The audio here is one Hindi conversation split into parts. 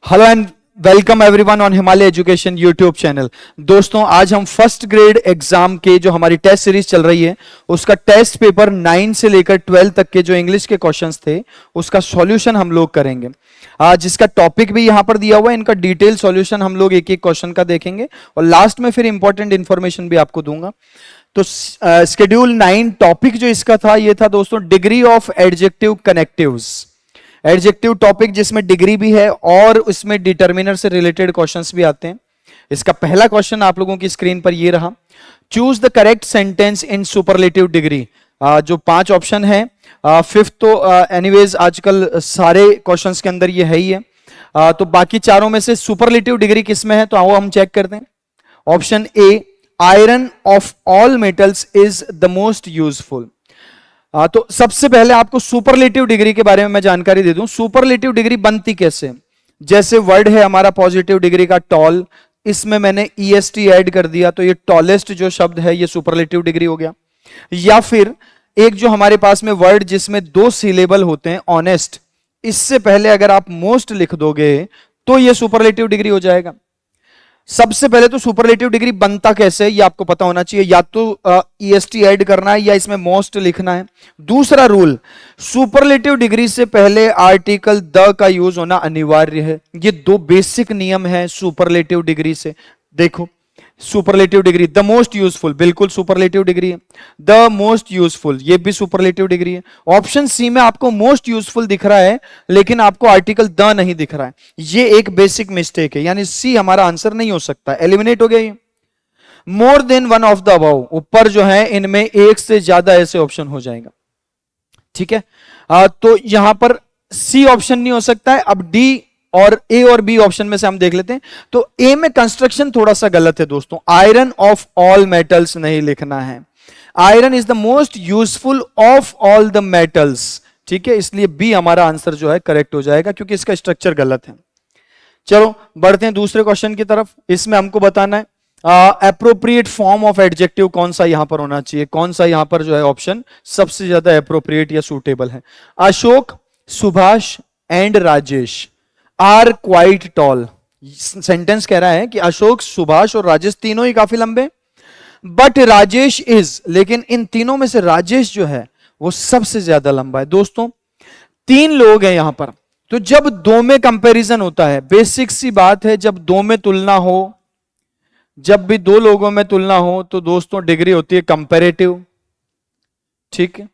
Hello and welcome everyone on Himalaya education YouTube channel. दोस्तों, आज हम फर्स्ट ग्रेड एग्जाम के जो हमारी टेस्ट सीरीज चल रही है उसका टेस्ट पेपर 9 से लेकर 12 तक के जो इंग्लिश के क्वेश्चंस थे उसका सॉल्यूशन हम लोग करेंगे। जिसका टॉपिक भी यहां पर दिया हुआ है, इनका डिटेल सॉल्यूशन हम लोग एक एक क्वेश्चन का देखेंगे और लास्ट में फिर इंपॉर्टेंट इंफॉर्मेशन भी आपको दूंगा। तो शेड्यूल 9 टॉपिक जो इसका था ये था दोस्तों, degree of adjective connectives. Adjective topic जिसमें डिग्री भी है और उसमें डिटर्मिनर से रिलेटेड क्वेश्चंस भी आते हैं। इसका पहला क्वेश्चन आप लोगों की स्क्रीन पर ये रहा, choose the correct sentence in superlative degree. जो 5 ऑप्शन है, फिफ्थ तो एनीवेज आजकल सारे क्वेश्चंस के अंदर ये है ही है। तो बाकी चारों में से सुपरलेटिव डिग्री किस में है, तो आओ हम चेक करते हैं। Option A, iron of all metals is the most useful. तो सबसे पहले आपको सुपरलेटिव डिग्री के बारे में मैं जानकारी दे दूं। सुपरलेटिव डिग्री बनती कैसे? जैसे वर्ड है हमारा पॉजिटिव डिग्री का टॉल, इसमें मैंने ईएसटी ऐड कर दिया तो ये टॉलेस्ट जो शब्द है ये सुपरलेटिव डिग्री हो गया। या फिर एक जो हमारे पास में वर्ड जिसमें 2 सिलेबल होते हैं, ऑनेस्ट, इससे पहले अगर आप मोस्ट लिख दोगे तो ये सुपरलेटिव डिग्री हो जाएगा। सबसे पहले तो सुपरलेटिव डिग्री बनता कैसे ये आपको पता होना चाहिए, या तो ईएसटी ऐड करना है या इसमें मोस्ट लिखना है। दूसरा रूल, सुपरलेटिव डिग्री से पहले आर्टिकल द का यूज होना अनिवार्य है। ये 2 बेसिक नियम है सुपरलेटिव डिग्री से। देखो, superlative degree the most useful, बिल्कुल सुपरलेटिव डिग्री है। द मोस्ट यूजफुल, ये भी सुपरलेटिव डिग्री है। ऑप्शन सी में आपको मोस्ट यूजफुल दिख रहा है लेकिन आपको आर्टिकल द नहीं दिख रहा है, ये एक बेसिक मिस्टेक है, यानी सी हमारा आंसर नहीं हो सकता, एलिमिनेट हो गया ये। More than one of the above, ऊपर जो है इनमें एक से ज्यादा ऐसे ऑप्शन हो जाएगा। ठीक है, तो यहां पर सी ऑप्शन नहीं हो सकता है। अब डी और ए और बी ऑप्शन में से हम देख लेते हैं। तो ए में कंस्ट्रक्शन थोड़ा सा गलत है दोस्तों, आयरन ऑफ ऑल मेटल्स नहीं लिखना है। Iron is the most useful of all the metals. ठीक है, इसलिए बी हमारा आंसर जो है करेक्ट हो जाएगा क्योंकि इसका स्ट्रक्चर गलत है। चलो बढ़ते हैं दूसरे क्वेश्चन की तरफ। इसमें हमको बताना है एप्रोप्रिएट फॉर्म ऑफ एडजेक्टिव कौन सा यहां पर होना चाहिए, कौन सा यहां पर जो है ऑप्शन सबसे ज्यादा एप्रोप्रिएट या सूटेबल है। Ashok, Subhash and Rajesh are quite tall. Sentence कह रहा है कि अशोक, सुभाष और राजेश तीनों ही काफी लंबे, बट राजेश इज, लेकिन इन तीनों में से राजेश जो है वो सबसे ज्यादा लंबा है। दोस्तों 3 लोग हैं यहां पर, तो जब 2 में कंपैरिजन होता है, बेसिक सी बात है, जब 2 में तुलना हो, जब भी 2 लोगों में तुलना हो तो दोस्तों डिग्री होती है कंपैरेटिव। ठीक है,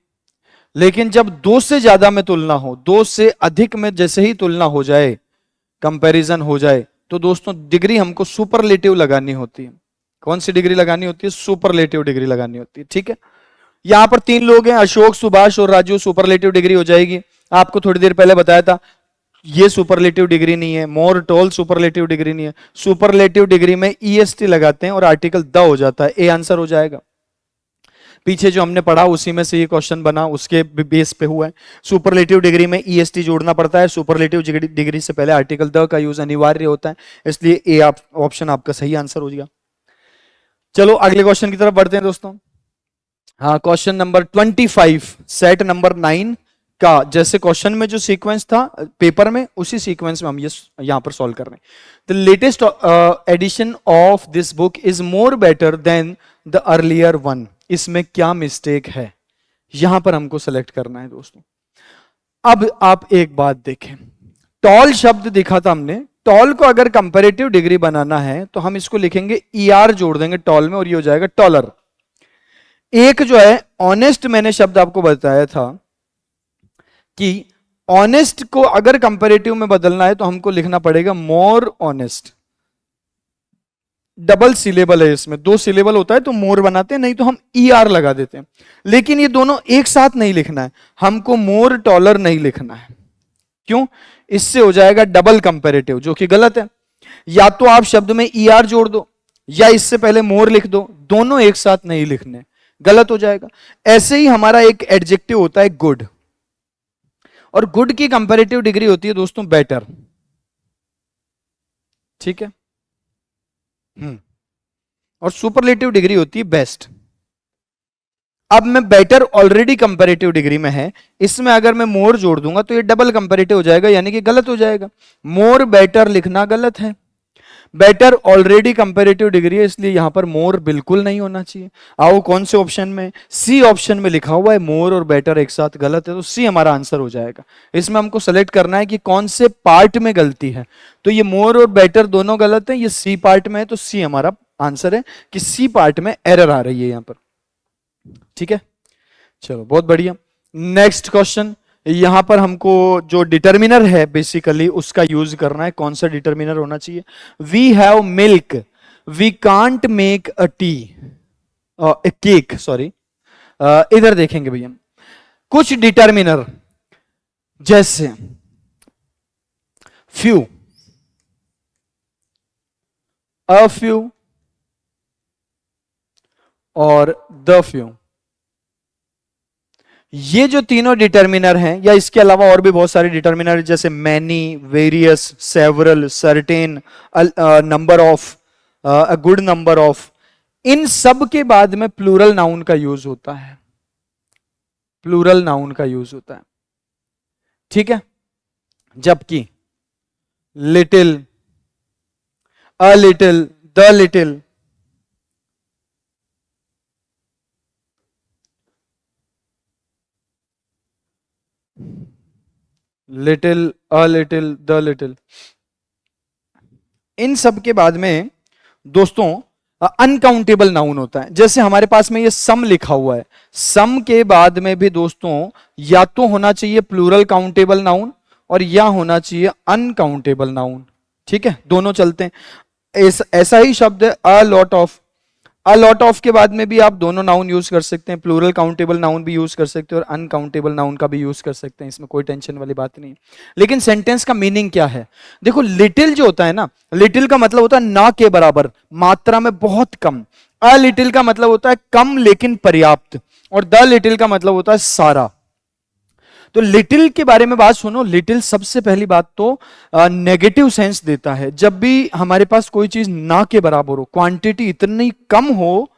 लेकिन जब 2 से ज्यादा में तुलना हो, 2 से अधिक में जैसे ही तुलना हो जाए, कंपैरिजन हो जाए, तो दोस्तों डिग्री हमको सुपरलेटिव लगानी होती है। कौन सी डिग्री लगानी होती है? सुपरलेटिव डिग्री लगानी होती है। ठीक है, यहां पर 3 लोग हैं, अशोक, सुभाष और राजू, सुपरलेटिव डिग्री हो जाएगी। आपको थोड़ी देर पहले बताया था ये सुपरलेटिव डिग्री नहीं है, मोर टॉल सुपरलेटिव डिग्री नहीं है। सुपरलेटिव डिग्री में ईएसटी लगाते हैं और आर्टिकल द हो जाता है, ए आंसर हो जाएगा। पीछे जो हमने पढ़ा उसी में से ये क्वेश्चन बना, उसके बेस पे हुआ है। सुपरलेटिव डिग्री में ईएसटी जोड़ना पड़ता है, सुपरलेटिव डिग्री से पहले आर्टिकल द का यूज अनिवार्य होता है, इसलिए ए ऑप्शन आपका सही आंसर हो जाएगा। चलो अगले क्वेश्चन की तरफ बढ़ते हैं दोस्तों। हाँ, क्वेश्चन नंबर 25, सेट नंबर 9 का जैसे क्वेश्चन में जो सीक्वेंस था पेपर में, उसी सीक्वेंस में हम ये यहां पर सॉल्व कर रहे हैं। The latest edition of this book is more better than the earlier one. इसमें क्या मिस्टेक है यहां पर हमको सेलेक्ट करना है दोस्तों। अब आप एक बात देखें, टॉल शब्द दिखा था हमने, टॉल को अगर कंपैरेटिव डिग्री बनाना है तो हम इसको लिखेंगे ईआर जोड़ देंगे टॉल में और ये हो जाएगा टॉलर। एक जो है ऑनेस्ट, मैंने शब्द आपको बताया था कि ऑनेस्ट को अगर कंपैरेटिव में बदलना है तो हमको लिखना पड़ेगा मोर ऑनेस्ट। डबल सिलेबल है, इसमें 2 सिलेबल होता है तो मोर बनाते हैं, नहीं तो हम ईआर लगा देते हैं। लेकिन ये दोनों एक साथ नहीं लिखना है, हमको मोर टॉलर नहीं लिखना है। क्यों? इससे हो जाएगा डबल कंपैरेटिव, जो कि गलत है। या तो आप शब्द में ईआर जोड़ दो या इससे पहले मोर लिख दो, दोनों एक साथ नहीं लिखने, गलत हो जाएगा। ऐसे ही हमारा एक एडजेक्टिव होता है गुड, और गुड की कंपैरेटिव डिग्री होती है दोस्तों बेटर। ठीक है, और सुपरलेटिव डिग्री होती है बेस्ट। अब मैं बेटर ऑलरेडी कंपैरेटिव डिग्री में है, इसमें अगर मैं मोर जोड़ दूंगा तो ये डबल कंपैरेटिव हो जाएगा, यानी कि गलत हो जाएगा। मोर बेटर लिखना गलत है, बेटर ऑलरेडी कंपैरेटिव डिग्री है, इसलिए यहां पर मोर बिल्कुल नहीं होना चाहिए। आओ कौन से ऑप्शन में, सी ऑप्शन में लिखा हुआ है मोर और बेटर एक साथ गलत है, तो सी हमारा आंसर हो जाएगा। इसमें हमको सेलेक्ट करना है कि कौन से पार्ट में गलती है, तो ये मोर और बेटर दोनों गलत है, ये सी पार्ट में है, तो सी हमारा आंसर है कि सी पार्ट में एरर आ रही है यहां पर। ठीक है, चलो बहुत बढ़िया। नेक्स्ट क्वेश्चन, यहां पर हमको जो डिटर्मिनर है बेसिकली उसका यूज करना है। कौन सा डिटर्मिनर होना चाहिए? We have milk, we can't make a tea, cake, sorry. इधर देखेंगे भैया, कुछ डिटर्मिनर जैसे फ्यू, अ फ्यू और द फ्यू, ये जो तीनों डिटर्मिनर हैं, या इसके अलावा और भी बहुत सारे डिटर्मिनर जैसे many, various, several, certain, number of, a good number of, इन सब के बाद में प्लूरल नाउन का यूज होता है, प्लूरल नाउन का यूज होता है। ठीक है, जबकि little, a little, the little, little, a little, the little, इन सब के बाद में दोस्तों अनकाउंटेबल नाउन होता है। जैसे हमारे पास में ये सम लिखा हुआ है, सम के बाद में भी दोस्तों या तो होना चाहिए प्लूरल काउंटेबल नाउन और या होना चाहिए अनकाउंटेबल नाउन। ठीक है, दोनों चलते हैं। ऐसा ही शब्द है a lot of, a lot of के बाद में भी आप दोनों नाउन यूज कर सकते हैं, प्लूरल काउंटेबल नाउन भी यूज कर सकते हैं और अनकाउंटेबल नाउन का भी यूज कर सकते हैं, इसमें कोई टेंशन वाली बात नहीं। लेकिन सेंटेंस का मीनिंग क्या है? देखो, लिटिल जो होता है ना, लिटिल का मतलब होता है ना के बराबर, मात्रा में बहुत कम। अ लिटिल का मतलब होता है कम लेकिन पर्याप्त, और द लिटिल का मतलब होता है सारा। तो लिटिल के बारे में बात सुनो। लिटिल सबसे पहली बात तो नेगेटिव सेंस देता है। जब भी हमारे पास कोई चीज ना के बराबर हो, क्वांटिटी इतनी कम हो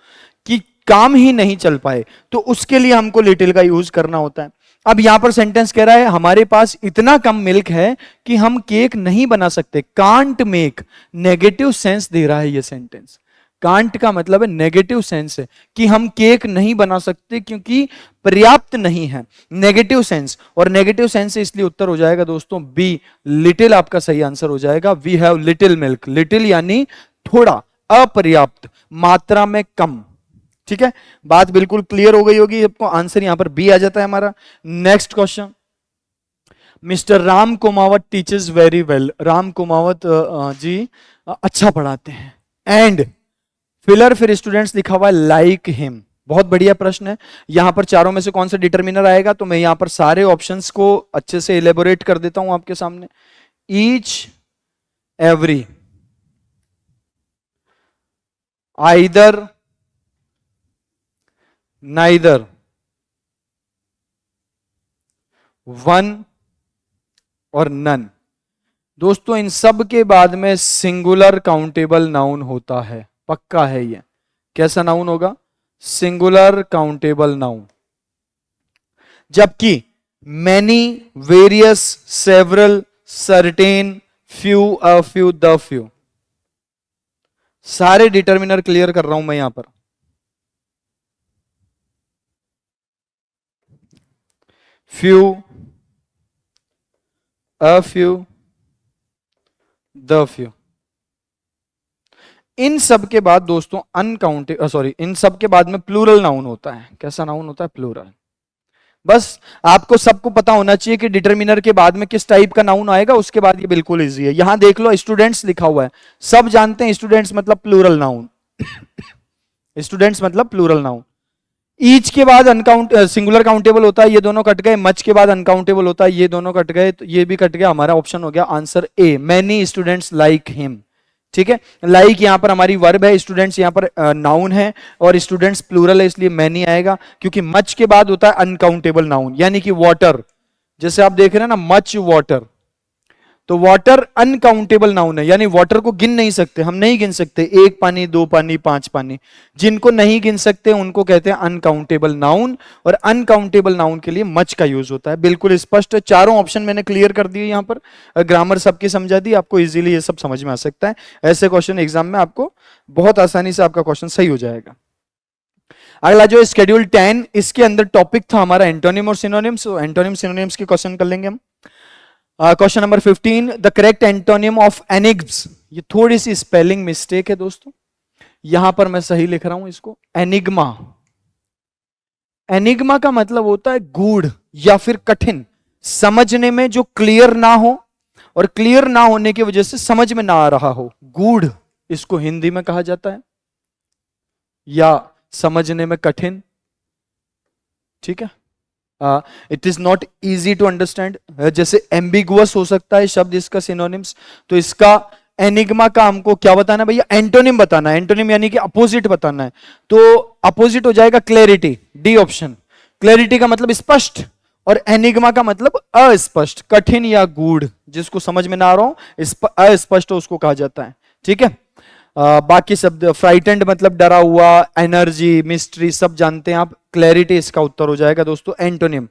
कि काम ही नहीं चल पाए, तो उसके लिए हमको लिटिल का यूज करना होता है। अब यहां पर सेंटेंस कह रहा है हमारे पास इतना कम मिल्क है कि हम केक नहीं बना सकते। Can't make, negative sense they रहा है ये सेंटेंस। कांट का मतलब है नेगेटिव सेंस है कि हम केक नहीं बना सकते क्योंकि पर्याप्त नहीं है, नेगेटिव सेंस। और नेगेटिव सेंस से इसलिए उत्तर हो जाएगा दोस्तों बी, लिटिल आपका सही आंसर हो जाएगा। We have little milk, little यानी थोड़ा, अपर्याप्त, मात्रा में कम। ठीक है, बात बिल्कुल क्लियर हो गई होगी आपको। आंसर यहां पर बी आ जाता है हमारा। Next question, mister Ram Kumawat teachers very well. Ram Kumawat ji अच्छा पढ़ाते हैं। एंड फिलर फिर स्टूडेंट्स लिखा हुआ है लाइक हिम। बहुत बढ़िया प्रश्न है। यहां पर चारों में से कौन सा डिटर्मिनर आएगा? तो मैं यहां पर सारे ऑप्शंस को अच्छे से इलेबोरेट कर देता हूं आपके सामने। Each, every, either, neither, one और नन। दोस्तों इन सब के बाद में सिंगुलर काउंटेबल नाउन होता है, पक्का है ये। कैसा नाउन होगा? Singular countable noun. जबकि many, various, several, certain, few, a few, the few, सारे डिटर्मिनर क्लियर कर रहा हूं मैं यहां पर। Few, a few, the few, इन सब के बाद दोस्तों अनकाउंटेबल, सॉरी, इन सब के बाद में प्लूरल नाउन होता है। कैसा नाउन होता है? प्लूरल। बस आपको सबको पता होना चाहिए कि डिटर्मिनर के बाद में किस टाइप का नाउन आएगा, उसके बाद ये बिल्कुल इजी है। यहां देख लो स्टूडेंट्स लिखा हुआ है, सब जानते हैं स्टूडेंट्स मतलब प्लूरल नाउन। स्टूडेंट्स मतलब प्लूरल नाउन। ईच के बाद अनकाउंट सिंगुलर काउंटेबल होता है, ये दोनों कट गए। मच के बाद अनकाउंटेबल होता है, ये दोनों कट गए, तो ये भी कट गया। हमारा ऑप्शन हो गया answer A, many students like him. ठीक है, लाइक यहां पर हमारी वर्ब है, स्टूडेंट्स यहां पर नाउन है, और स्टूडेंट्स प्लूरल है, इसलिए मैनी आएगा। क्योंकि मच के बाद होता है अनकाउंटेबल नाउन, यानी कि वाटर। जैसे आप देख रहे हैं ना, मच वाटर, तो वाटर अनकाउंटेबल नाउन है, यानी वाटर को गिन नहीं सकते, हम नहीं गिन सकते, 1 पानी, 2 पानी, 5 पानी, जिनको नहीं गिन सकते उनको कहते हैं अनकाउंटेबल नाउन। और अनकाउंटेबल नाउन के लिए मच का यूज होता है। बिल्कुल स्पष्ट है, चारों ऑप्शन मैंने क्लियर कर दिए यहां पर, ग्रामर सबकी समझा दी, आपको इजीली ये सब समझ में आ सकता है। ऐसे क्वेश्चन एग्जाम में आपको बहुत आसानी से आपका क्वेश्चन सही हो जाएगा। अगला जो स्केड्यूल 10, इसके अंदर टॉपिक था हमारा एंटोनिम और सिनोनिम्स। एंटोनिम सिनोनिम्स के क्वेश्चन कर लेंगे हम। Question number 15, the correct antonym of enigmas. ये थोड़ी सी स्पेलिंग मिस्टेक है दोस्तों, यहां पर मैं सही लिख रहा हूं इसको, एनिग्मा। एनिग्मा का मतलब होता है गूढ़ या फिर कठिन, समझने में जो क्लियर ना हो, और क्लियर ना होने की वजह से समझ में ना आ रहा हो, गूढ़ इसको हिंदी में कहा जाता है, या समझने में कठिन। ठीक है, it is not easy to understand. जैसे एम्बिगुअस हो सकता है शब्द इसका सिनोनिम्स, तो इसका एनिग्मा का हमको क्या बताना है भैया, एंटोनिम बताना है। एंटोनिम यानी कि अपोजिट बताना है, तो अपोजिट हो जाएगा क्लैरिटी, डी ऑप्शन। क्लैरिटी का मतलब स्पष्ट, और एनिग्मा का मतलब अस्पष्ट, कठिन या गूढ़, जिसको समझ में ना आ रहा हो, अस्पष्ट उसको कहा जाता है। ठीक है, बाकी शब्द फ्राइटेंड मतलब डरा हुआ, एनर्जी, मिस्ट्री सब जानते हैं आप। क्लैरिटी इसका उत्तर हो जाएगा दोस्तों एंटोनिम।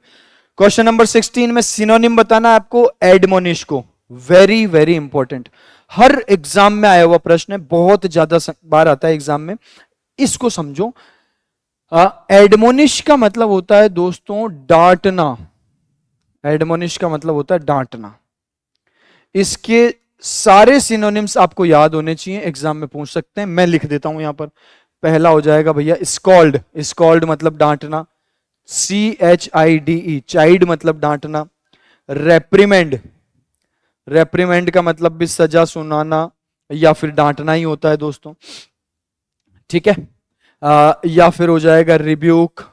क्वेश्चन नंबर 16 में सिनोनिम बताना है आपको एडमोनिश को। वेरी वेरी इंपॉर्टेंट, हर एग्जाम में आया हुआ प्रश्न है, बहुत ज्यादा बार आता है एग्जाम में, इसको समझो। एडमोनिश का मतलब होता है दोस्तों डांटना। एडमोनिश का मतलब होता है डांटना। इसके सारे सिनोनिम्स आपको याद होने चाहिए, एग्जाम में पूछ सकते हैं। मैं लिख देता हूं यहां पर। पहला हो जाएगा भैया स्कॉल्ड। स्कॉल्ड मतलब डांटना, CHIDE, चाइल्ड मतलब डांटना। रेप्रीमेंड, रेप्रीमेंड का मतलब भी सजा सुनाना या फिर डांटना ही होता है दोस्तों। ठीक है, या फिर हो जाएगा रिब्यूक।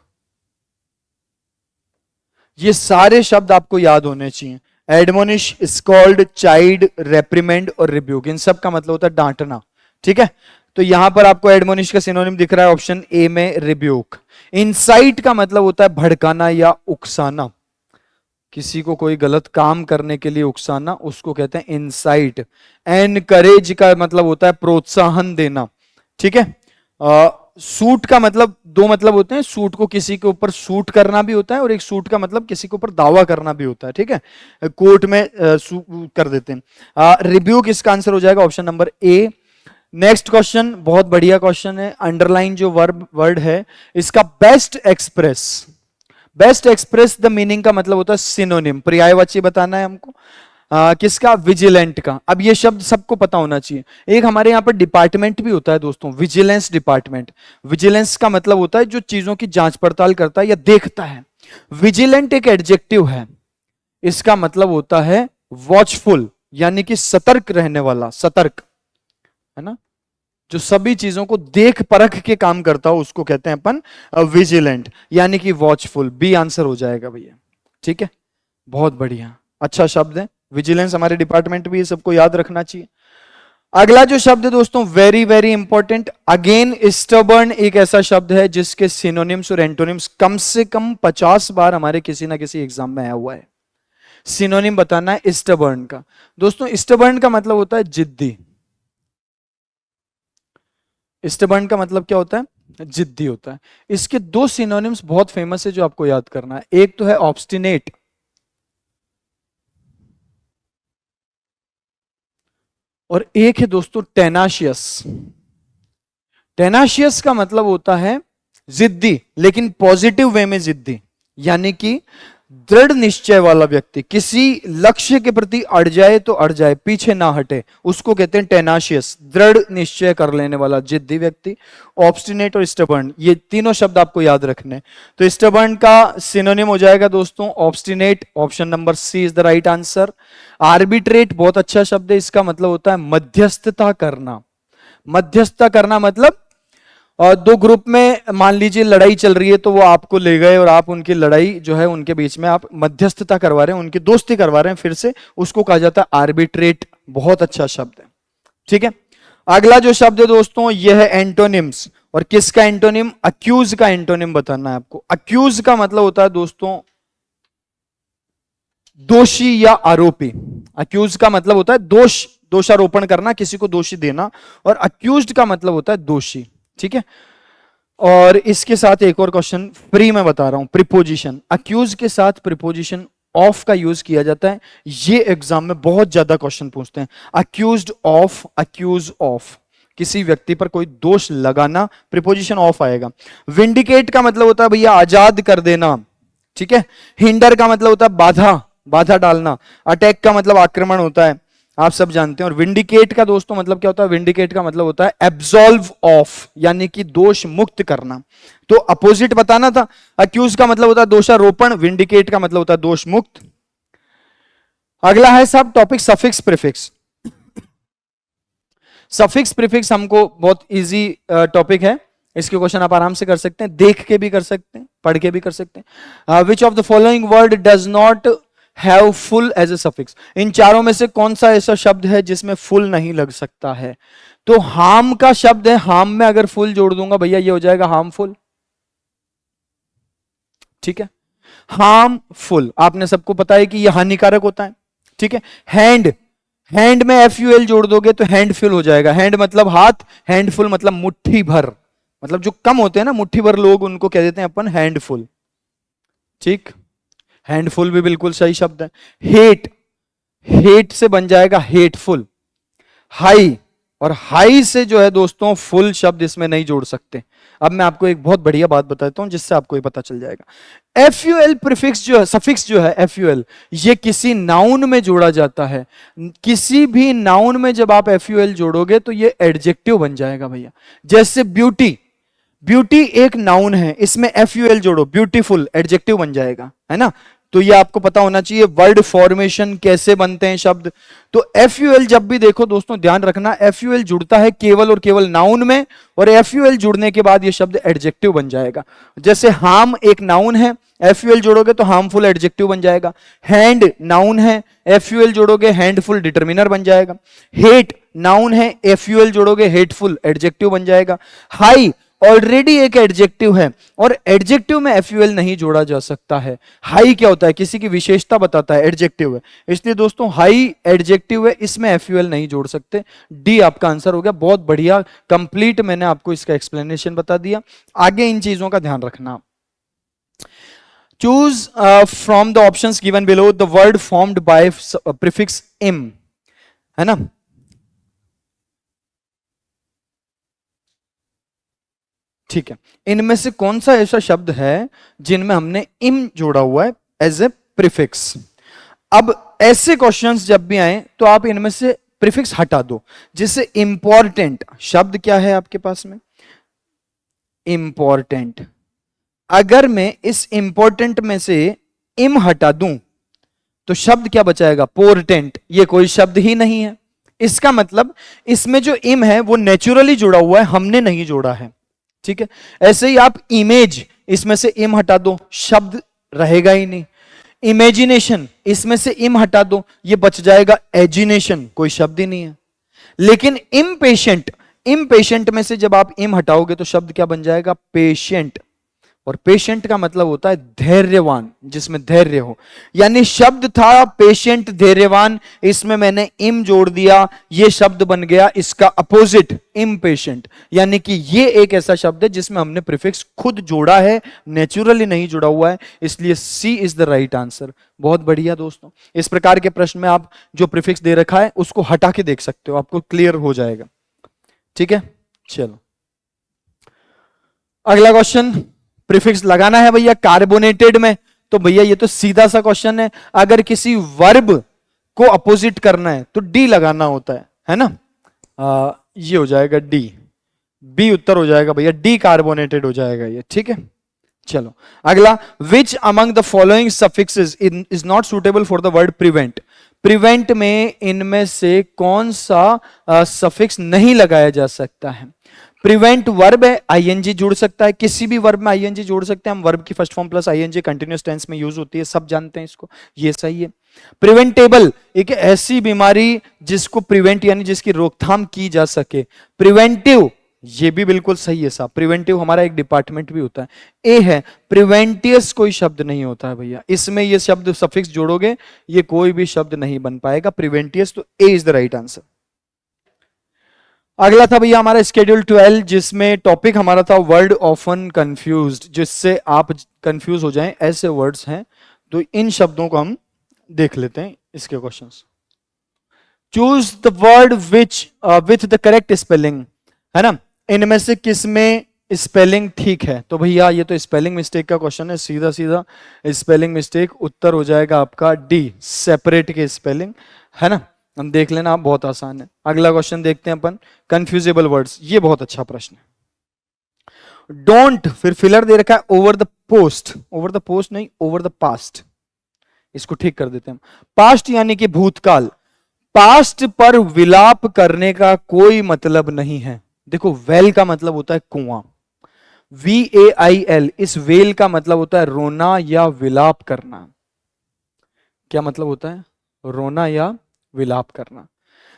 ये सारे शब्द आपको याद होने चाहिए। एडमोनिश, स्कॉल्ड, चाइल्ड, रेप्रीमेंड और रिब्यूक, इन सब का मतलब होता है डांटना। ठीक है, तो यहां पर आपको एडमोनिश का सिनोनिम दिख रहा है ऑप्शन ए में, रिब्यूक। इंसाइट का मतलब होता है भड़काना या उकसाना, किसी को कोई गलत काम करने के लिए उकसाना, उसको कहते हैं इंसाइट। एनकरेज का मतलब होता है प्रोत्साहन देना। ठीक है, सूट का मतलब दो मतलब होते हैं, सूट को किसी के ऊपर सूट करना भी होता है, और एक सूट का मतलब किसी के ऊपर दावा करना भी होता है। ठीक है, कोर्ट में कर देते हैं। रिब्यूक इसका आंसर हो जाएगा option number A. Next question बहुत बढ़िया क्वेश्चन है। अंडरलाइन जो वर्ड है इसका best express, best express the meaning का मतलब होता है सिनोनिम, पर्यायवाची बताना है हमको। किसका, विजिलेंट का। अब ये शब्द सबको पता होना चाहिए। एक हमारे यहाँ पर डिपार्टमेंट भी होता है दोस्तों, विजिलेंस डिपार्टमेंट। विजिलेंस का मतलब होता है जो चीजों की जांच पड़ताल करता है या देखता है। विजिलेंट एक एडजेक्टिव है, इसका मतलब होता है वॉचफुल, यानी कि सतर्क रहने वाला, सतर्क, है ना, जो सभी चीजों को देख परख के काम करता हो उसको कहते हैं अपन विजिलेंट, यानी कि वॉचफुल। बी आंसर हो जाएगा भैया। ठीक है, बहुत बढ़िया, अच्छा शब्द है विजिलेंस। हमारे डिपार्टमेंट भी ये सबको याद रखना चाहिए। अगला जो शब्द है दोस्तों very very important, again stubborn एक ऐसा शब्द है जिसके सिनोनिम्स और एंटोनिम्स कम से कम 50 बार हमारे किसी ना किसी एग्जाम में आया हुआ है। सिनोनिम बताना है स्टबर्न का। दोस्तों स्टबर्न का मतलब होता है जिद्दी। स्टबर्न का मतलब क्या होता है, जिद्दी होता है। इसके दो सिनोनिम्स बहुत फेमस है जो आपको याद करना है। एक तो है ऑब्स्टिनेट, और एक है दोस्तों टेनाशियस। टेनाशियस का मतलब होता है जिद्दी, लेकिन पॉजिटिव वे में जिद्दी, यानी कि दृढ़ निश्चय वाला व्यक्ति, किसी लक्ष्य के प्रति अड़ जाए तो अड़ जाए, पीछे ना हटे, उसको कहते हैं टेनाशियस, दृढ़ निश्चय कर लेने वाला जिद्दी व्यक्ति। ऑब्स्टिनेट और स्टबर्न, ये तीनों शब्द आपको याद रखने। तो स्टबर्न का सिनोनिम हो जाएगा दोस्तों obstinate, option number C is the right answer. Arbitrate बहुत अच्छा शब्द है, इसका मतलब होता है मध्यस्थता करना। मध्यस्थता करना मतलब और दो ग्रुप में मान लीजिए लड़ाई चल रही है, तो वो आपको ले गए और आप उनकी लड़ाई जो है उनके बीच में आप मध्यस्थता करवा रहे हैं, उनकी दोस्ती करवा रहे हैं फिर से, उसको कहा जाता है आर्बिट्रेट। बहुत अच्छा शब्द है। ठीक है, अगला जो शब्द है दोस्तों यह है एंटोनिम्स, और किसका एंटोनिम, अक्यूज का एंटोनिम बताना है आपको। अक्यूज का मतलब होता है दोस्तों दोषी या आरोपी। अक्यूज का मतलब होता है दोष, दोषारोपण करना, किसी को दोषी देना, और अक्यूज्ड का मतलब होता है दोषी। ठीक है, और इसके साथ एक और क्वेश्चन फ्री में बता रहा हूं, प्रीपोजिशन। अक्यूज के साथ प्रीपोजिशन ऑफ का यूज किया जाता है। ये एग्जाम में बहुत ज्यादा क्वेश्चन पूछते हैं। अक्यूज्ड ऑफ, अक्यूज ऑफ, किसी व्यक्ति पर कोई दोष लगाना, प्रीपोजिशन ऑफ आएगा। विंडिकेट का मतलब होता है भैया आजाद कर देना। ठीक है, हिंडर का मतलब होता है बाधा, बाधा डालना। अटैक का मतलब आक्रमण होता है, आप सब जानते हैं। और विंडिकेट का दोस्तों मतलब क्या होता है? विंडिकेट का मतलब होता है एब्सॉल्व ऑफ, यानी कि दोष मुक्त करना। तो अपोजिट बताना था। अक्यूज का मतलब होता है दोषारोपण, विंडिकेट का मतलब होता है दोष मुक्त। अगला है सब topic suffix prefix. Suffix prefix हमको बहुत इजी टॉपिक है। इसके क्वेश्चन आप आराम से कर सकते हैं, देख के भी कर सकते हैं, पढ़ के भी कर सकते हैं। Which of the following word does not have full as a suffix. इन चारों में से कौन सा ऐसा शब्द है जिसमें फुल नहीं लग सकता है? तो हार्म का शब्द है, हार्म में अगर फुल जोड़ दूंगा भैया ये हो जाएगा हार्मफुल। ठीक है, हार्मफुल आपने सबको पता है कि ये हानिकारक होता है। ठीक है, हैंड, हैंड में FUL जोड़ दोगे तो हैंडफुल हो जाएगा। हैंड मतलब हाथ, हैंडफुल मतलब मुट्ठी भर, मतलब जो कम होते हैं ना मुट्ठी भर लोग, उनको कह देते हैं अपन हैंडफुल। ठीक, हैंडफुल भी बिल्कुल सही शब्द है। हेट, हेट से बन जाएगा हेटफुल। हाई, और हाई से जो है दोस्तों फुल शब्द इसमें नहीं जोड़ सकते। अब मैं आपको एक बहुत बढ़िया बात बताता हूं जिससे आपको ये पता चल जाएगा। FUL प्रीफिक्स जो है, सफिक्स जो है FUL, ये किसी नाउन में जोड़ा जाता है। किसी भी नाउन में जब आप FUL जोड़ोगे तो ये एडजेक्टिव बन जाएगा भैया। जैसे ब्यूटी, ब्यूटी एक नाउन है, इसमें FUL जोड़ो, ब्यूटीफुल एडजेक्टिव बन जाएगा, है ना। तो ये आपको पता होना चाहिए वर्ड फॉर्मेशन कैसे बनते हैं शब्द। तो FUL जब भी देखो दोस्तों ध्यान रखना, FUL जुड़ता है केवल और केवल नाउन में, और FUL जुड़ने के बाद ये शब्द एडजेक्टिव बन जाएगा। जैसे हार्म एक नाउन है, FUL जोड़ोगे तो हार्मफुल एडजेक्टिव बन जाएगा। हैंड नाउन है, FUL जोड़ोगे हैंडफुल डिटर्मिनर बन जाएगा। हेट नाउन है, FUL जोड़ोगे हेटफुल एडजेक्टिव बन जाएगा। हाई ऑलरेडी एक एडजेक्टिव है, और एडजेक्टिव में FUL नहीं जोड़ा जा सकता है। हाई क्या होता है? किसी की विशेषता बताता है, एडजेक्टिव है। इसलिए दोस्तों हाई एडजेक्टिव है, इसमें FUL नहीं जोड़ सकते। डी आपका आंसर हो गया। बहुत बढ़िया, कंप्लीट मैंने आपको इसका एक्सप्लेनेशन बता दिया। आगे इन चीजों का ध्यान रखना। Choose from the options given below the word formed by prefix इम, है ना। ठीक है, इनमें से कौन सा ऐसा शब्द है जिनमें हमने इम जोड़ा हुआ है एज ए प्रीफिक्स? अब ऐसे क्वेश्चंस जब भी आए तो आप इनमें से प्रीफिक्स हटा दो। जैसे इंपॉर्टेंट शब्द क्या है आपके पास में? इंपॉर्टेंट। अगर मैं इस इंपॉर्टेंट में से इम हटा दूं तो शब्द क्या बचाएगा? पोर्टेंट। ये कोई शब्द ही नहीं है। इसका मतलब इसमें जो इम है वो नेचुरली जुड़ा हुआ है, हमने नहीं जोड़ा है। ठीक है, ऐसे ही आप इमेज, इसमें से इम हटा दो, शब्द रहेगा ही नहीं। इमेजिनेशन, इसमें से इम हटा दो, ये बच जाएगा एजिनेशन, कोई शब्द ही नहीं है। लेकिन इम्पेशेंट, इम्पेशेंट में से जब आप इम हटाओगे तो शब्द क्या बन जाएगा? पेशेंट। और पेशेंट का मतलब होता है धैर्यवान, जिसमें धैर्य हो। यानी शब्द था पेशेंट, धैर्यवान, इसमें मैंने इम जोड़ दिया, ये शब्द बन गया इसका अपोजिट, इम्पेशेंट। यानी कि ये एक ऐसा शब्द है जिसमें हमने प्रीफिक्स खुद जोड़ा है, नेचुरली नहीं जुड़ा हुआ है। इसलिए सी इज द राइट आंसर। बहुत बढ़िया दोस्तों, इस प्रकार के प्रश्न में आप जो प्रीफिक्स दे रखा है उसको हटा के देख सकते हो, आपको क्लियर हो जाएगा। ठीक है, चलो अगला क्वेश्चन। प्रीफिक्स लगाना है भैया कार्बोनेटेड में, तो भैया ये तो सीधा सा क्वेश्चन है। अगर किसी वर्ब को अपोजिट करना है तो डी लगाना होता है ना। ये हो जाएगा डी, बी उत्तर हो जाएगा भैया, डी कार्बोनेटेड हो जाएगा ये। ठीक है, चलो अगला। Which among the following suffixes is not suitable for the word prevent. Prevent में इनमें से कौन सा सफिक्स नहीं लगाया जा सकता है? प्रिवेंट वर्ब है, आईएनजी जुड़ सकता है, किसी भी वर्ब में आईएनजी जोड़ सकते हैं हम। वर्ब की first form plus ING continuous tense में यूज होती है, सब जानते हैं इसको, ये सही है। प्रिवेंटेबल, एक ऐसी बीमारी जिसको प्रिवेंट यानी जिसकी रोकथाम की जा सके। प्रिवेंटिव, ये भी बिल्कुल सही है साहब, प्रिवेंटिव हमारा एक डिपार्टमेंट भी होता है। ए है, प्रिवेंटियस कोई शब्द नहीं होता है भैया, इसमें ये शब्द सफिक्स जोड़ोगे ये कोई भी शब्द नहीं बन पाएगा प्रिवेंटियस, तो ए इज द राइट आंसर। अगला था भैया हमारा स्केड्यूल 12, जिसमें टॉपिक हमारा था वर्ड ऑफन कंफ्यूज्ड, जिससे आप कंफ्यूज हो जाएं ऐसे वर्ड्स हैं, तो इन शब्दों को हम देख लेते हैं इसके questions. Choose the word which with the correct spelling, है ना, इनमें से किस में स्पेलिंग ठीक है? तो भैया ये तो स्पेलिंग मिस्टेक का क्वेश्चन है, सीधा सीधा स्पेलिंग मिस्टेक, उत्तर हो जाएगा आपका डी, सेपरेट के स्पेलिंग, है ना, हम देख लेना, आप बहुत आसान है। अगला क्वेश्चन देखते हैं अपन, कंफ्यूजेबल वर्ड्स, ये बहुत अच्छा प्रश्न है। डोंट, फिर फिलर दे रखा है over the post, over the post नहीं, ओवर द पास्ट, इसको ठीक कर देते हैं। पास्ट यानी कि भूतकाल, पास्ट पर विलाप करने का कोई मतलब नहीं है। देखो वेल का मतलब होता है कुआं, VAIL, इस वेल का मतलब होता है रोना या विलाप करना। क्या मतलब होता है? रोना या विलाप करना।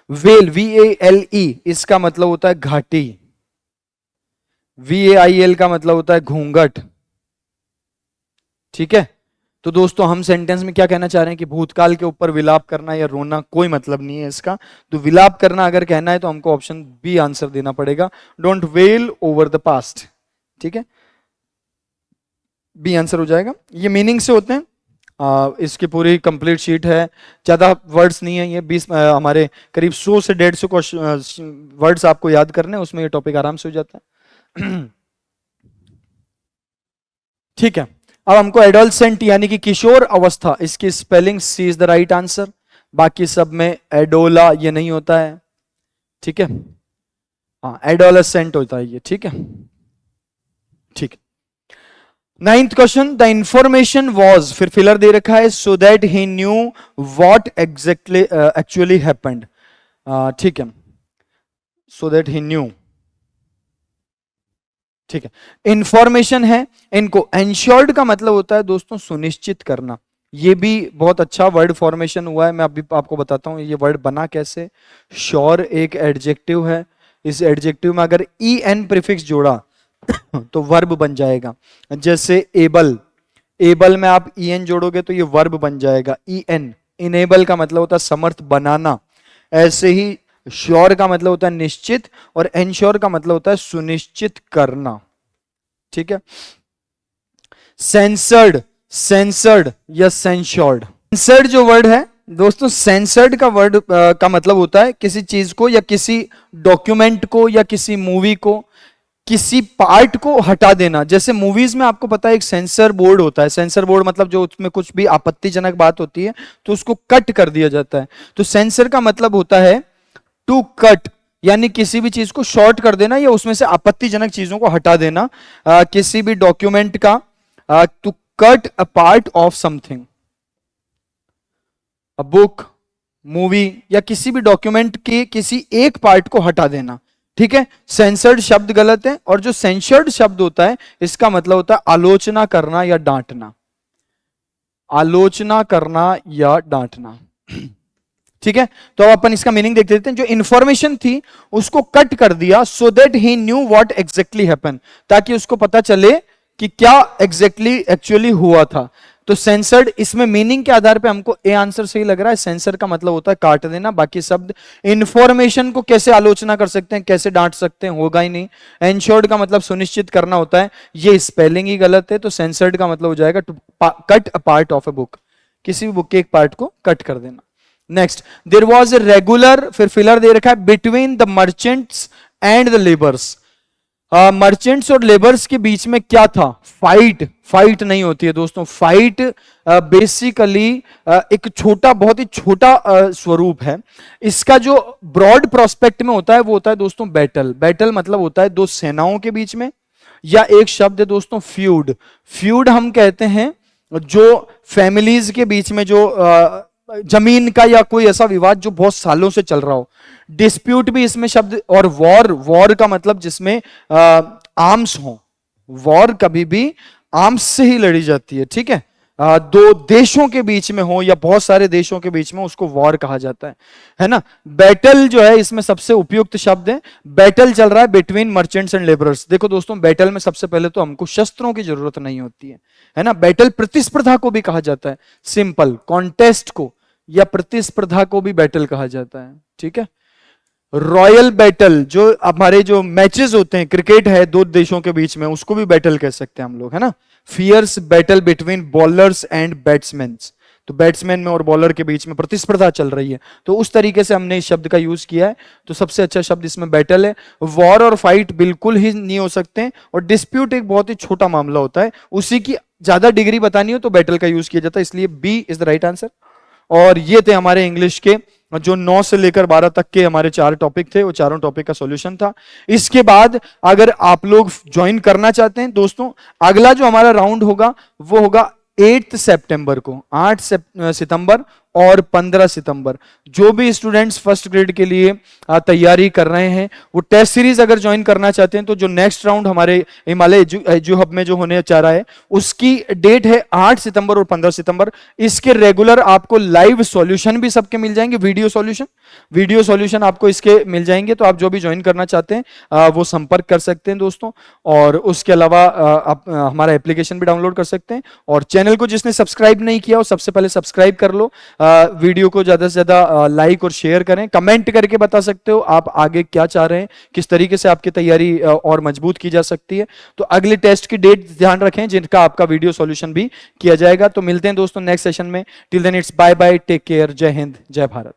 वेल VALE, इसका मतलब होता है घाटी, VAIL का मतलब होता है घूंघट, ठीक है। तो दोस्तों हम सेंटेंस में क्या कहना चाह रहे हैं कि भूतकाल के ऊपर विलाप करना या रोना कोई मतलब नहीं है इसका, तो विलाप करना अगर कहना है तो हमको ऑप्शन बी आंसर देना पड़ेगा, don't well over the past, ठीक है, बी आंसर हो जाएगा। ये मीनिंग से होते हैं, इसकी पूरी कंप्लीट शीट है, ज्यादा वर्ड्स नहीं है ये, 20 हमारे करीब 100 से 150 वर्ड्स आपको याद करने, उसमें ये टॉपिक आराम से हो जाता है। ठीक है, अब हमको एडोलसेंट यानी कि किशोर अवस्था, इसकी spelling C is the right answer, बाकी सब में एडोला ये नहीं होता है, ठीक है, हाँ एडोलसेंट होता है ये, ठीक है, ठीक। 9th question, the information was, फिर फिलर दे रखा है, so that he knew what exactly actually happened, ठीक है, सो दैट ही न्यू, ठीक है, इंफॉर्मेशन है, इनको एंश्योर्ड का मतलब होता है दोस्तों सुनिश्चित करना, ये भी बहुत अच्छा वर्ड फॉर्मेशन हुआ है, मैं अभी आपको बताता हूं ये वर्ड बना कैसे। श्योर एक एडजेक्टिव है, इस एडजेक्टिव में अगर en प्रीफिक्स जोड़ा तो वर्ब बन जाएगा, जैसे एबल, एबल में आप en जोड़ोगे तो ये वर्ब बन जाएगा en, इनेबल का मतलब होता है समर्थ बनाना, ऐसे ही श्योर का मतलब होता है निश्चित, और एंश्योर का मतलब होता है सुनिश्चित करना, ठीक है। सेंसर्ड, सेंसर्ड या सेंश्योर्ड, सेंसर्ड जो वर्ड है दोस्तों, सेंसर्ड का वर्ड का मतलब होता है किसी चीज को या किसी डॉक्यूमेंट को या किसी मूवी को, किसी पार्ट को हटा देना, जैसे मूवीज में आपको पता है एक सेंसर बोर्ड होता है, सेंसर बोर्ड मतलब जो उसमें कुछ भी आपत्तिजनक बात होती है तो उसको कट कर दिया जाता है, तो सेंसर का मतलब होता है टू कट, यानी किसी भी चीज को शॉर्ट कर देना या उसमें से आपत्तिजनक चीजों को हटा देना, किसी भी डॉक्यूमेंट का, to cut a part of something, a book, movie या किसी भी डॉक्यूमेंट के किसी एक पार्ट को हटा देना, ठीक है। सेंसर्ड शब्द गलत है, और जो सेंसर्ड शब्द होता है इसका मतलब होता है आलोचना करना या डांटना, आलोचना करना या डांटना, ठीक है। तो अब अपन इसका मीनिंग देख लेते हैं, जो इंफॉर्मेशन थी उसको कट कर दिया, so that he knew what exactly happen, ताकि उसको पता चले कि क्या एग्जैक्टली एक्चुअली हुआ था, तो सेंसर्ड, इसमें मीनिंग के आधार पे हमको ए आंसर सही लग रहा है, सेंसर का मतलब होता है काट देना, बाकी शब्द इंफॉर्मेशन को कैसे आलोचना कर सकते हैं, कैसे डांट सकते हैं, होगा ही नहीं। एंश्योर्ड का मतलब सुनिश्चित करना होता है, ये स्पेलिंग ही गलत है, तो सेंसर्ड का मतलब हो जाएगा to cut a part of a book, किसी भी बुक के एक पार्ट को कट कर देना। Next, there was a regular, फिर फिलर दे रखा है, between the merchants and the labours, merchants और लेबर्स के बीच में क्या था? फाइट, फाइट नहीं होती है दोस्तों, फाइट बेसिकली एक छोटा, बहुत ही छोटा स्वरूप है, इसका जो ब्रॉड प्रोस्पेक्ट में होता है वो होता है दोस्तों बैटल, बैटल मतलब होता है दो सेनाओं के बीच में, या एक शब्द है दोस्तों फ्यूड, फ्यूड हम कहते हैं जो फैमिलीज के बीच में जो जमीन का या कोई ऐसा विवाद जो बहुत सालों से चल रहा हो, डिस्प्यूट भी इसमें शब्द, और वॉर, वॉर का मतलब जिसमें आर्म्स हो, वॉर कभी भी आर्म्स से ही लड़ी जाती है, ठीक है, दो देशों के बीच में हो या बहुत सारे देशों के बीच में, उसको वॉर कहा जाता है ना। बैटल जो है इसमें सबसे उपयुक्त शब्द है। बैटल चल रहा है बिटवीन मर्चेंट्स एंड लेबरर्स। देखो दोस्तों, बैटल में सबसे पहले तो हमको शस्त्रों की जरूरत नहीं होती है ना। बैटल प्रतिस्पर्धा को भी कहा जाता है, सिंपल कॉन्टेस्ट को या प्रतिस्पर्धा को भी बैटल कहा जाता है, ठीक है। रॉयल बैटल, जो हमारे जो मैचेस होते हैं, क्रिकेट है दो देशों के बीच में, उसको भी बैटल कह सकते हैं हम लोग, है ना। Fierce battle between bowlers and batsman, तो बैट्समैन में और बॉलर के बीच में प्रतिस्पर्धा चल रही है, तो उस तरीके से हमने इस शब्द का यूज किया है। तो सबसे अच्छा शब्द इसमें बैटल है। वॉर और फाइट बिल्कुल ही नहीं हो सकते हैं, और डिस्प्यूट एक बहुत ही छोटा मामला होता है, उसी की ज्यादा डिग्री बतानी हो तो बैटल का यूज किया जाता है, इसलिए B is the right answer. और ये थे हमारे इंग्लिश के जो 9 से लेकर 12 तक के हमारे 4 टॉपिक थे, वो चारों टॉपिक का सॉल्यूशन था। इसके बाद अगर आप लोग ज्वाइन करना चाहते हैं दोस्तों, अगला जो हमारा राउंड होगा वो होगा 8 सितंबर को, 8 सितंबर और 15 सितंबर। जो भी स्टूडेंट्स फर्स्ट ग्रेड के लिए तैयारी कर रहे हैं, वो टेस्ट सीरीज अगर ज्वाइन करना चाहते हैं, तो जो नेक्स्ट राउंड हमारे हिमालय एजू हब में जो होने जा रहा है, उसकी डेट है 8 सितंबर और 15 सितंबर। इसके रेगुलर आपको लाइव सॉल्यूशन भी सबके मिल जाएंगे, वीडियो सॉल्यूशन आपको इसके मिल जाएंगे। तो आप जो भी ज्वाइन करना चाहते हैं वो संपर्क कर सकते हैं दोस्तों। और उसके अलावा आप हमारा एप्लीकेशन भी डाउनलोड कर सकते हैं। और चैनल को जिसने सब्सक्राइब नहीं किया हो, सबसे पहले सब्सक्राइब कर लो। वीडियो को ज्यादा से ज्यादा लाइक और शेयर करें, कमेंट करके बता सकते हो आप आगे क्या चाह रहे हैं, किस तरीके से आपकी तैयारी और मजबूत की जा सकती है। तो अगले टेस्ट की डेट ध्यान रखें, जिनका आपका वीडियो सॉल्यूशन भी किया जाएगा। तो मिलते हैं दोस्तों नेक्स्ट सेशन में। Till then it's bye bye, take care, जय हिंद, जय भारत।